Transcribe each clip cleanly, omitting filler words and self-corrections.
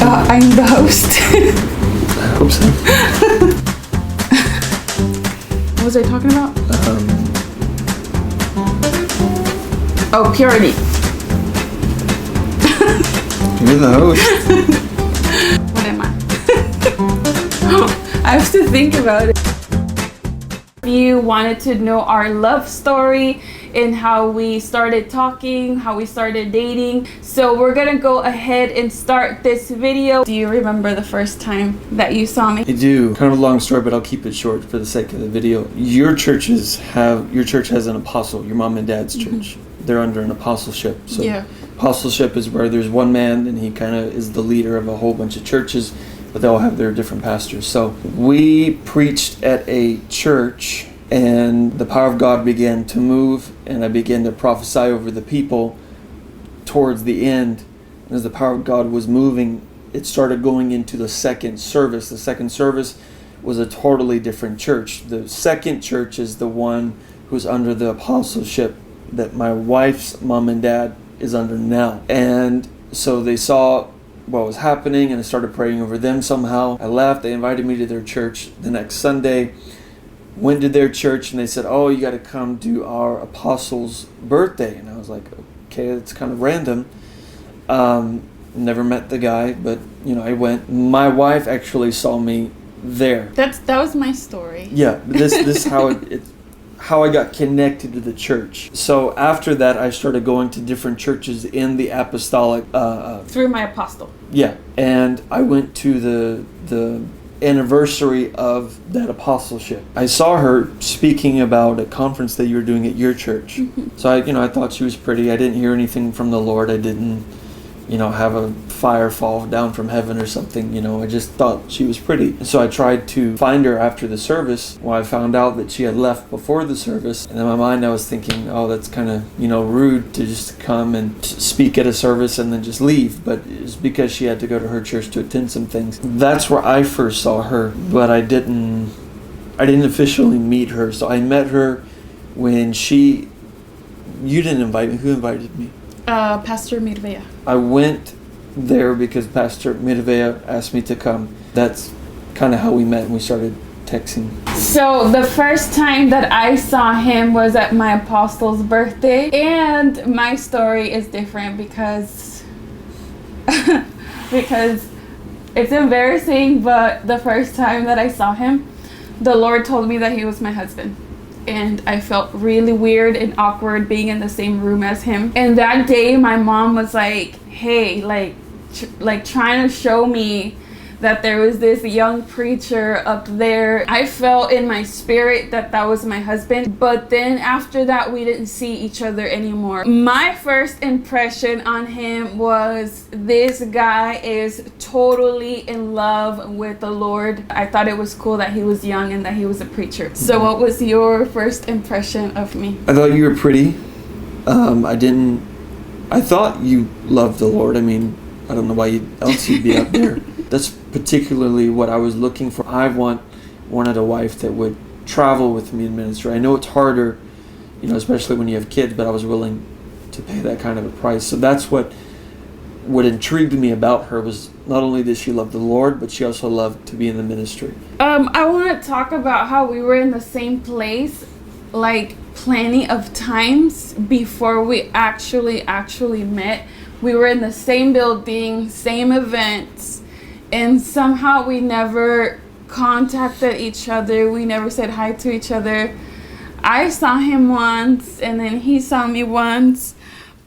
I'm the host. I hope so. What was I talking about? Oh, purity. You're the host. What am I? I have to think about it. You wanted to know our love story and how we started talking, how we started dating. So we're gonna go ahead and start this video. Do you remember the first time that you saw me? I do. Kind of a long story, but I'll keep it short for the sake of the video. Your church has an apostle, your mom and dad's church. They're under an apostleship. So Yeah. apostleship is where there's one man and he kind of is the leader of a whole bunch of churches, but they all have their different pastors. So we preached at a church and the power of God began to move, and I began to prophesy over the people towards the end. As the power of God was moving, it started going into the second service. The second service was a totally different church. The second church is the one who's under the apostleship that my wife's mom and dad is under now. And so they saw what was happening and I started praying over them somehow. I left. They invited me to their church the next Sunday. Went to their church and they said, oh, you got to come to our apostle's birthday. And I was like, okay, it's kind of random. Never met the guy, but I went. My wife actually saw me there. That was my story. Yeah, this is how how I got connected to the church. So after that, I started going to different churches in the apostolic. Through my apostle. Yeah, and I went to the anniversary of that apostleship. I saw her speaking about a conference that you were doing at your church. So I thought she was pretty. I didn't hear anything from the Lord. I didn't have a fire fall down from heaven or something. I just thought she was pretty. And so I tried to find her after the service. Well, I found out that she had left before the service. And in my mind I was thinking, oh, that's kind of rude to just come and speak at a service and then just leave. But it's because she had to go to her church to attend some things. That's where I first saw her, but I didn't officially meet her. So I met her when you didn't invite me. Who invited me? Pastor Mirvea. I went there because Pastor Mirvea asked me to come. That's kind of how we met and we started texting. So the first time that I saw him was at my apostle's birthday, and my story is different because it's embarrassing, but the first time that I saw him, the Lord told me that he was my husband. And I felt really weird and awkward being in the same room as him. And that day, my mom was like, hey, trying to show me that there was this young preacher up there. I felt in my spirit that was my husband. But then after that, we didn't see each other anymore. My first impression on him was, this guy is totally in love with the Lord. I thought it was cool that he was young and that he was a preacher. So what was your first impression of me? I thought you were pretty. I thought you loved the Lord. I mean, I don't know why else you'd be up there. That's particularly what I was looking for. I wanted a wife that would travel with me in ministry. I know it's harder, especially when you have kids, but I was willing to pay that kind of a price. So that's what intrigued me about her, was not only did she love the Lord, but she also loved to be in the ministry. I want to talk about how we were in the same place, plenty of times before we actually met. We were in the same building, same events, and somehow we never contacted each other. We never said hi to each other. I saw him once and then he saw me once.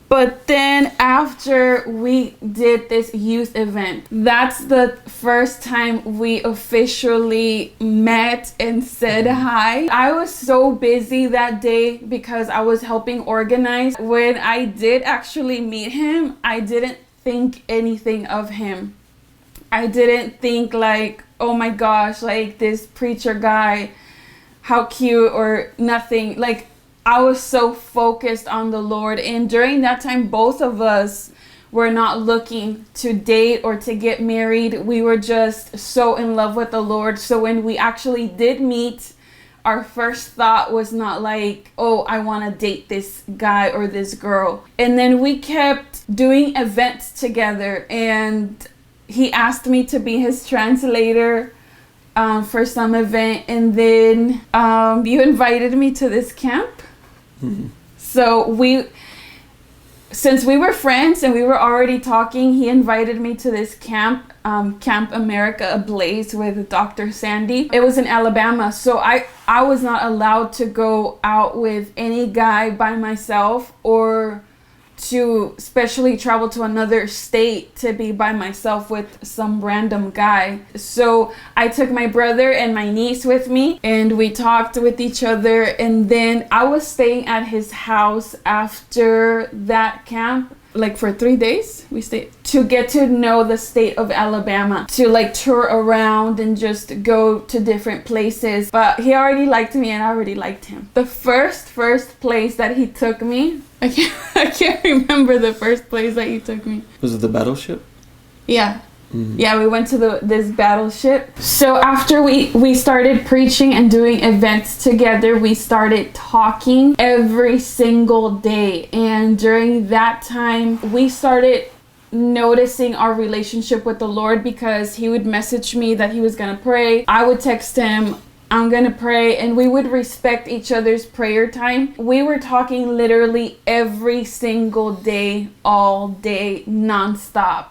But then after we did this youth event, that's the first time we officially met and said hi. I was so busy that day because I was helping organize. When I did actually meet him, I didn't think anything of him. I didn't think oh my gosh, this preacher guy, how cute, or nothing. I was so focused on the Lord, and during that time, both of us were not looking to date or to get married. We were just so in love with the Lord. So when we actually did meet, our first thought was not oh, I want to date this guy or this girl. And then we kept doing events together, and he asked me to be his translator for some event, and then you invited me to this camp. So since we were friends and we were already talking, he invited me to this camp, Camp America Ablaze with Dr. Sandy. It was in Alabama, so I was not allowed to go out with any guy by myself, or to especially travel to another state to be by myself with some random guy. So I took my brother and my niece with me, and we talked with each other, and then I was staying at his house after that camp, like for 3 days. We stayed to get to know the state of Alabama, to like tour around and just go to different places. But he already liked me and I already liked him. The first place that he took me, I can't remember the first place that he took me. Was it the battleship? Yeah. Yeah, we went to this battleship. So after we started preaching and doing events together, we started talking every single day. And during that time, we started noticing our relationship with the Lord, because he would message me that he was gonna pray. I would text him, I'm gonna pray, and we would respect each other's prayer time. We were talking literally every single day, all day, nonstop.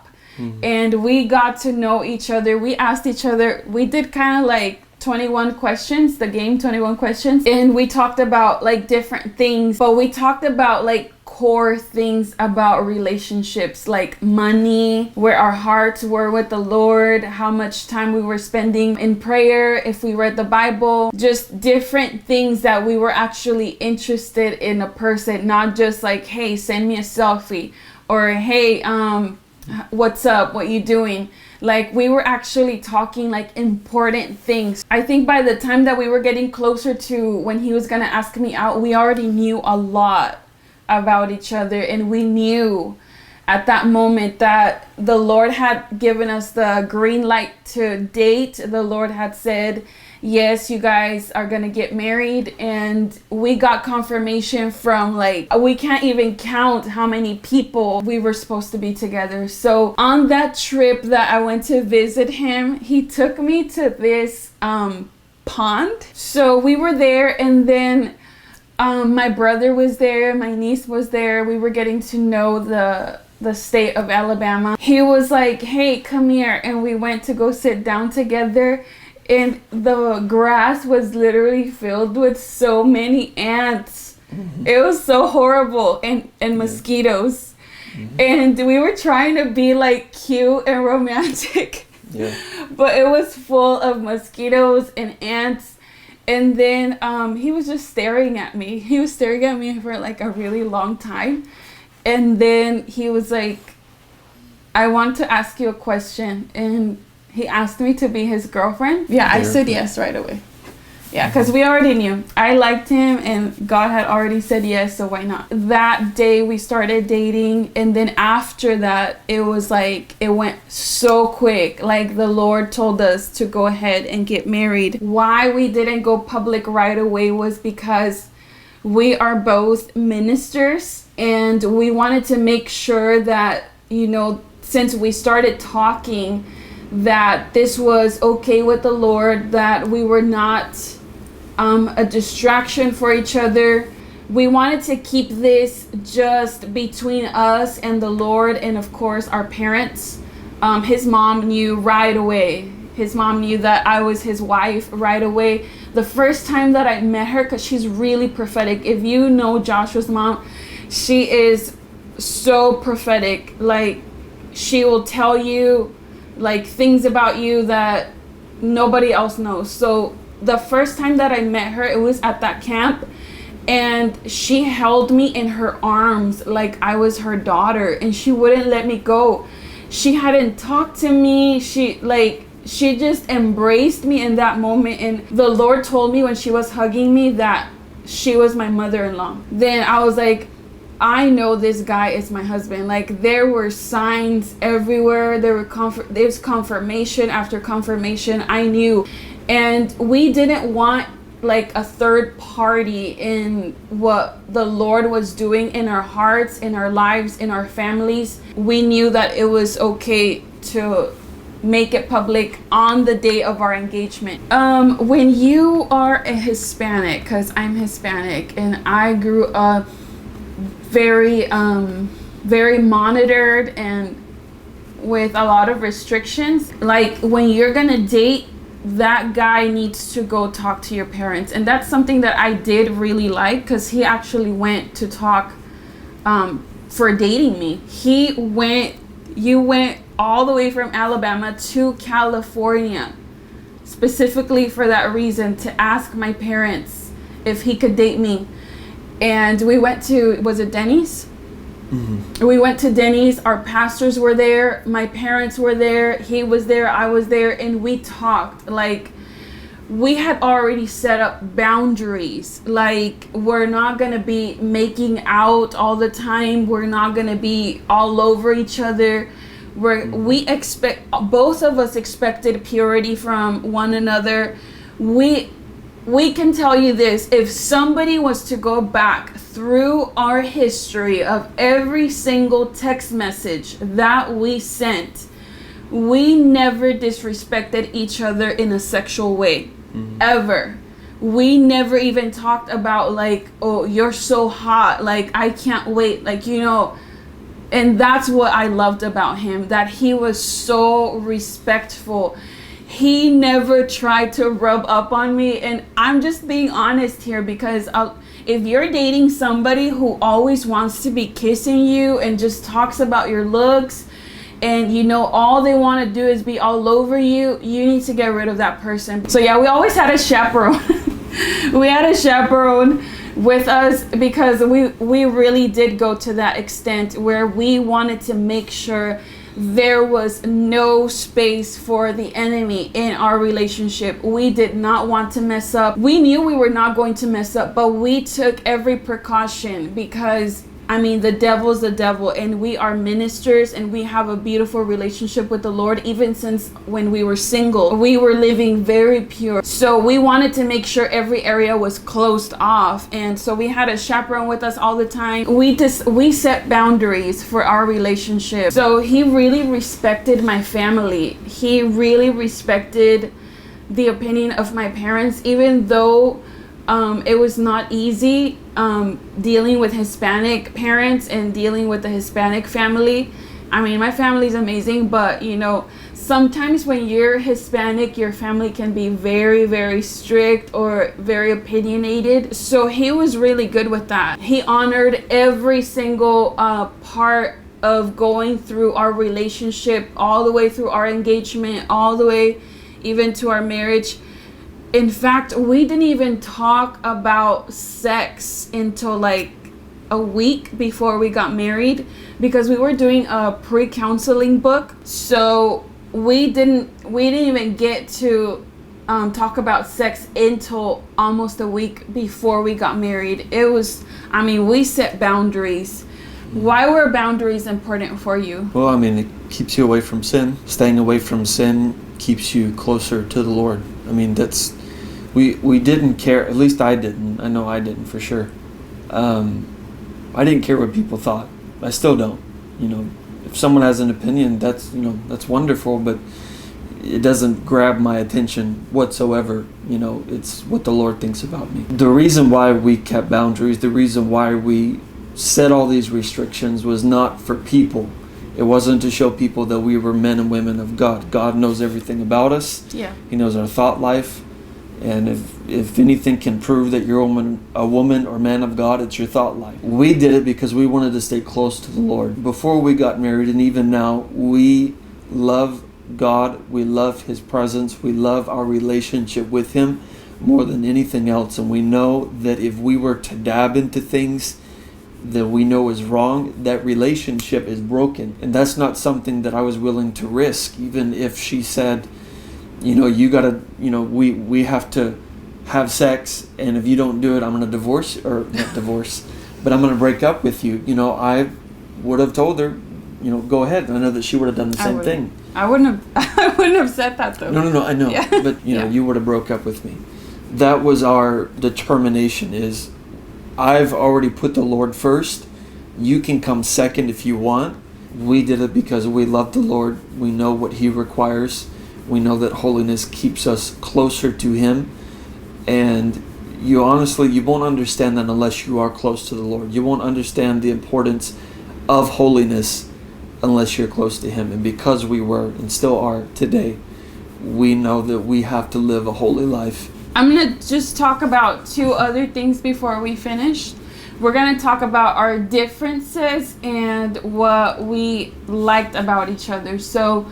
And we got to know each other. We asked each other, we did kind of like 21 questions, the game 21 questions. And we talked about like different things, but we talked about like core things about relationships, like money, where our hearts were with the Lord, how much time we were spending in prayer, if we read the Bible, just different things that we were actually interested in a person, not just like, hey, send me a selfie, or hey, what's up, what you doing. Like, we were actually talking like important things. I think by the time that we were getting closer to when he was gonna ask me out, we already knew a lot about each other, and we knew at that moment that the Lord had given us the green light to date. The Lord had said, yes, you guys are gonna get married. And we got confirmation from, like, we can't even count how many people we were supposed to be together. So on that trip that I went to visit him, he took me to this pond. So we were there, and then my brother was there, my niece was there. We were getting to know the state of Alabama. He was like, hey, come here. And we went to go sit down together. And the grass was literally filled with so many ants. It was so horrible. And mosquitoes. And we were trying to be like cute and romantic. But it was full of mosquitoes and ants. And then he was just staring at me. He was staring at me for like a really long time. And then he was like, I want to ask you a question. And he asked me to be his girlfriend. Yeah, I said yes right away. Yeah, because we already knew. I liked him and God had already said yes, so why not? That day we started dating, and then after that, it was like, it went so quick. Like, the Lord told us to go ahead and get married. Why we didn't go public right away was because we are both ministers, and we wanted to make sure that, you know, since we started talking, that this was okay with the Lord, that we were not a distraction for each other. We wanted to keep this just between us and the Lord, and of course our parents. His mom knew right away. His mom knew that I was his wife right away. The first time that I met her, because she's really prophetic. If you know Joshua's mom, she is so prophetic. Like, she will tell you like things about you that nobody else knows. So the first time that I met her, it was at that camp, and she held me in her arms like I was her daughter, and she wouldn't let me go. She hadn't talked to me. She just embraced me in that moment. And the Lord told me when she was hugging me that she was my mother-in-law. Then I was like, I know this guy is my husband. Like, there were signs everywhere. There was confirmation after confirmation. I knew. And we didn't want like a third party in what the Lord was doing in our hearts, in our lives, in our families. We knew that it was okay to make it public on the day of our engagement. When you are a Hispanic, because I'm Hispanic and I grew up very very monitored and with a lot of restrictions, like when you're gonna date, that guy needs to go talk to your parents. And that's something that I did really like, because he actually went to talk for dating me. You went all the way from Alabama to California specifically for that reason, to ask my parents if he could date me. And we went to, was it Denny's? Mm-hmm. We went to Denny's. Our pastors were there. My parents were there. He was there. I was there. And we talked. Like, we had already set up boundaries. Like, we're not going to be making out all the time. We're not going to be all over each other. Both of us expected purity from one another. We can tell you this, if somebody was to go back through our history of every single text message that we sent, we never disrespected each other in a sexual way, ever. We never even talked about like, oh, you're so hot, like I can't wait, like, you know. And that's what I loved about him, that he was so respectful. He never tried to rub up on me. And I'm just being honest here, because if you're dating somebody who always wants to be kissing you and just talks about your looks, and you know all they want to do is be all over you, you need to get rid of that person. So yeah, we always had a chaperone. We had a chaperone with us, because we really did go to that extent where we wanted to make sure there was no space for the enemy in our relationship. We did not want to mess up. We knew we were not going to mess up, but we took every precaution, because I mean, the devil's the devil, and we are ministers, and we have a beautiful relationship with the Lord. Even since when we were single, we were living very pure. So we wanted to make sure every area was closed off. And so we had a chaperone with us all the time. We set boundaries for our relationship. So he really respected my family. He really respected the opinion of my parents, even though it was not easy dealing with Hispanic parents and dealing with the Hispanic family. I mean, my family's amazing, but you know, sometimes when you're Hispanic, your family can be very, very strict or very opinionated. So he was really good with that. He honored every single part of going through our relationship, all the way through our engagement, all the way even to our marriage. In fact, we didn't even talk about sex until like a week before we got married, because we were doing a pre-counseling book. So we didn't even get to talk about sex until almost a week before we got married. We set boundaries. Why were boundaries important for you? Well, I mean, it keeps you away from sin. Staying away from sin keeps you closer to the Lord. I mean, we didn't care, at least I didn't. I know I didn't for sure. I didn't care what people thought. I still don't. You know, if someone has an opinion, that's wonderful, but it doesn't grab my attention whatsoever. You know, it's what the Lord thinks about me. The reason why we kept boundaries, the reason why we set all these restrictions was not for people. It wasn't to show people that we were men and women of God. God knows everything about us. Yeah. He knows our thought life. And if anything can prove that you're a woman or man of God, it's your thought life. We did it because we wanted to stay close to the Lord. Before we got married, and even now, we love God. We love His presence. We love our relationship with Him more than anything else. And we know that if we were to dab into things that we know is wrong, that relationship is broken. And that's not something that I was willing to risk, even if she said, you know, you gotta, you know, we have to have sex, and if you don't do it, I'm gonna not divorce, but I'm gonna break up with you. You know, I would have told her, you know, go ahead. I know that she would have done the same thing. I wouldn't have said that though. No, I know. Yeah. But you know, you would have broke up with me. That was our determination, is I've already put the Lord first. You can come second if you want, We did it because we love the Lord. We know what He requires. We know that holiness keeps us closer to Him. And you won't understand that unless you are close to the Lord. You won't understand the importance of holiness unless you're close to Him. And because we were and still are today, we know that we have to live a holy life. I'm going to just talk about 2 other things before we finish. We're going to talk about our differences and what we liked about each other. So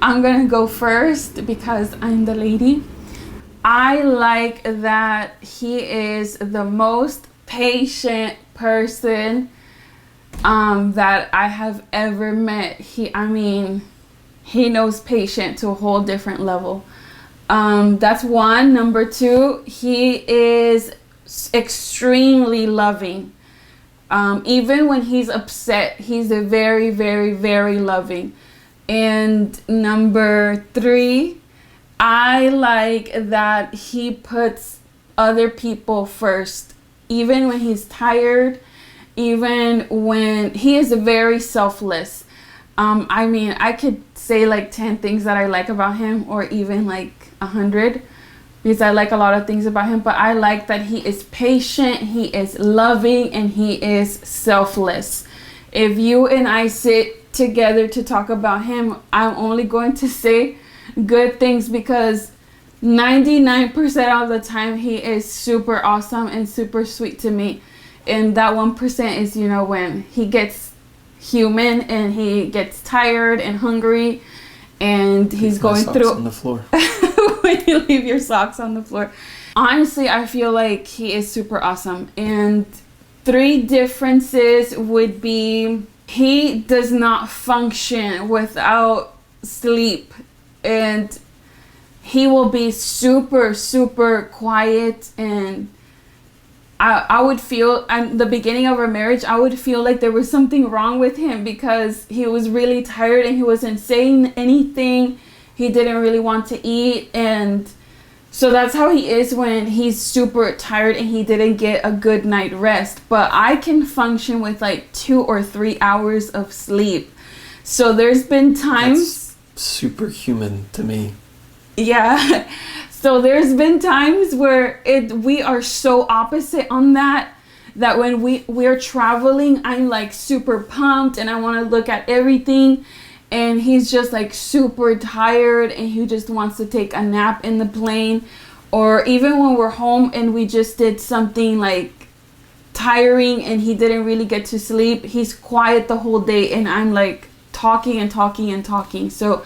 I'm going to go first because I'm the lady. I like that he is the most patient person that I have ever met. He knows patient to a whole different level. That's one. Number 2, he is extremely loving. Even when he's upset, he's a very, very, very loving. And number 3, I like that he puts other people first, even when he's tired, even when he is very selfless. I could say like 10 things that I like about him, or even like 100, because I like a lot of things about him, but I like that he is patient, he is loving, and he is selfless. If you and I sit together to talk about him, I'm only going to say good things, because 99% of the time he is super awesome and super sweet to me. And that 1% is, when he gets human and he gets tired and hungry and he's going through on the floor. when you leave your socks on the floor. Honestly, I feel like he is super awesome. And 3 differences would be, he does not function without sleep, and he will be super, super quiet. And I would feel, at the beginning of our marriage, I would feel like there was something wrong with him, because he was really tired and he wasn't saying anything. He didn't really want to eat. And so that's how he is when he's super tired and he didn't get a good night rest. But I can function with like 2 or 3 hours of sleep. So there's been times... That's superhuman to me. Yeah. So there's been times where we are so opposite on that when we're traveling, I'm like super pumped and I want to look at everything, and he's just like super tired and he just wants to take a nap in the plane. Or even when we're home and we just did something like tiring and he didn't really get to sleep, he's quiet the whole day and I'm like talking and talking and talking. So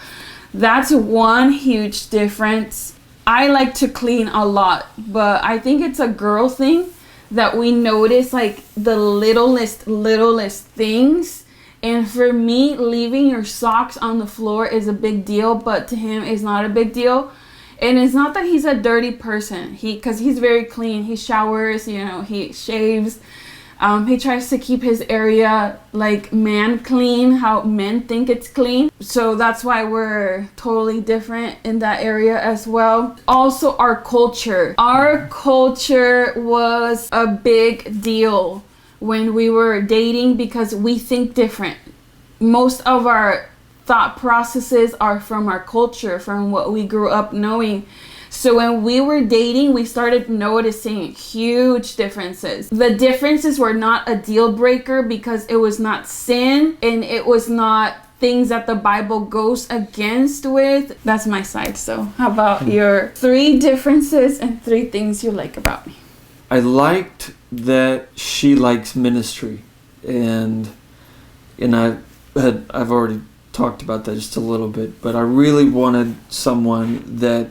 that's one huge difference. I like to clean a lot, but I think it's a girl thing that we notice like the littlest things. And for me, leaving your socks on the floor is a big deal, but to him it's not a big deal. And it's not that he's a dirty person, because he's very clean. He showers, he shaves. He tries to keep his area like man clean, how men think it's clean. So that's why we're totally different in that area as well. Also, our culture. Our culture was a big deal when we were dating, because we think different. Most of our thought processes are from our culture, from what we grew up knowing. So when we were dating, we started noticing huge differences. The differences were not a deal breaker, because it was not sin and it was not things that the Bible goes against with. That's my side. So how about your 3 differences and 3 things you like about me? I liked that she likes ministry, and I've already talked about that just a little bit, but I really wanted someone that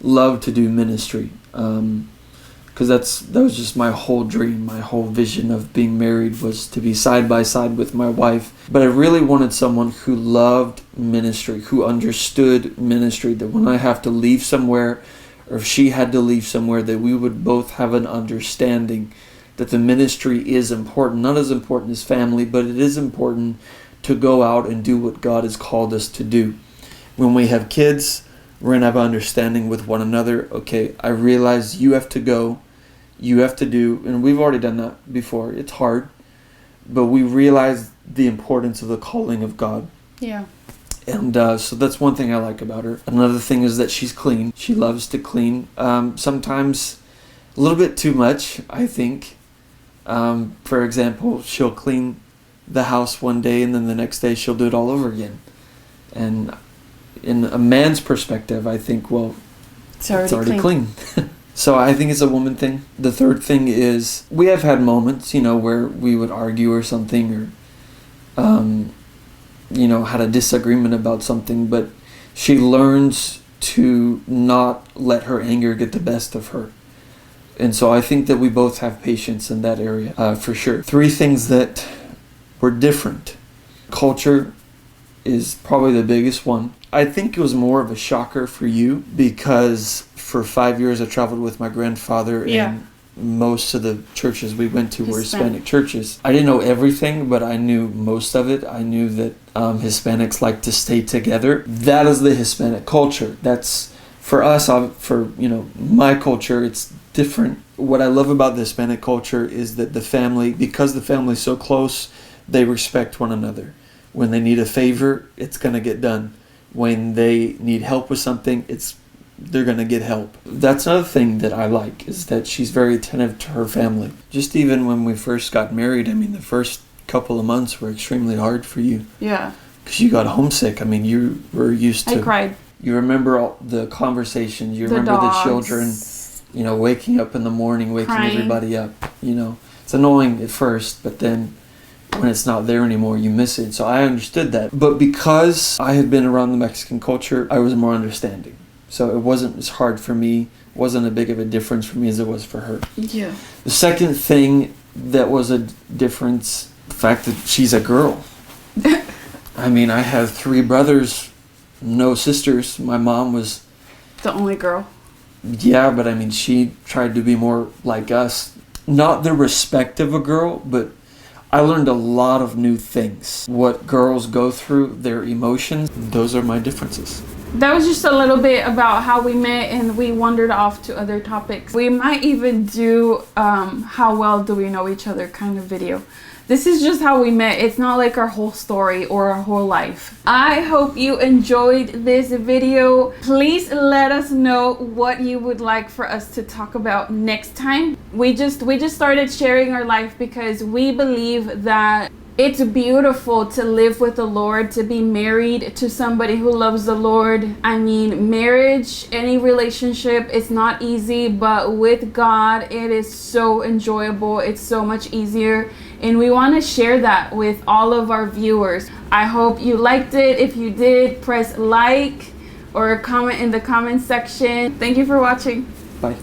loved to do ministry, because that was just my whole dream. My whole vision of being married was to be side by side with my wife. But I really wanted someone who loved ministry, who understood ministry, that when I have to leave somewhere, or if she had to leave somewhere, that we would both have an understanding that the ministry is important. Not as important as family, but it is important to go out and do what God has called us to do. When we have kids, we're going to have understanding with one another. Okay, I realize you have to go, you have to do, and we've already done that before. It's hard, but we realize the importance of the calling of God. Yeah. And so that's one thing I like about her. Another thing is that she's clean. She loves to clean. Sometimes a little bit too much, I think. For example, she'll clean the house one day and then the next day she'll do it all over again. And in a man's perspective, I think, well, it's already clean. So I think it's a woman thing. The third thing is we have had moments, where we would argue or something, or had a disagreement about something, but she learns to not let her anger get the best of her. And so I think that we both have patience in that area, for sure. 3 things that were different. Culture is probably the biggest one. I think it was more of a shocker for you because for 5 years I traveled with my grandfather, and most of the churches we went to were Hispanic churches. I didn't know everything, but I knew most of it. I knew that Hispanics like to stay together. That is the Hispanic culture. That's for us. For my culture, it's different. What I love about the Hispanic culture is that because the family's so close, they respect one another. When they need a favor, it's gonna get done. When they need help with something, they're going to get help. That's another thing that I like, is that she's very attentive to her family. Just even when we first got married, the first couple of months were extremely hard for you. Yeah. Because you got homesick. You were used to... I cried. You remember all the conversations. You remember the children, waking up in the morning, waking everybody up. It's annoying at first, but then when it's not there anymore, you miss it. So I understood that. But because I had been around the Mexican culture, I was more understanding. So it wasn't as hard for me, it wasn't as big of a difference for me as it was for her. Yeah. The second thing that was a difference, the fact that she's a girl. I have 3 brothers, no sisters. My mom was... the only girl. Yeah, but she tried to be more like us. Not the respect of a girl, but I learned a lot of new things. What girls go through, their emotions, those are my differences. That was just a little bit about how we met, and we wandered off to other topics. We might even do how well do we know each other kind of video. This is just how we met. It's not like our whole story or our whole life. I hope you enjoyed this video. Please let us know what you would like for us to talk about next time. We just started sharing our life because we believe that it's beautiful to live with the Lord, to be married to somebody who loves the Lord. Marriage, any relationship, it's not easy, but with God, it is so enjoyable. It's so much easier. And we want to share that with all of our viewers. I hope you liked it. If you did, press like or comment in the comment section. Thank you for watching. Bye.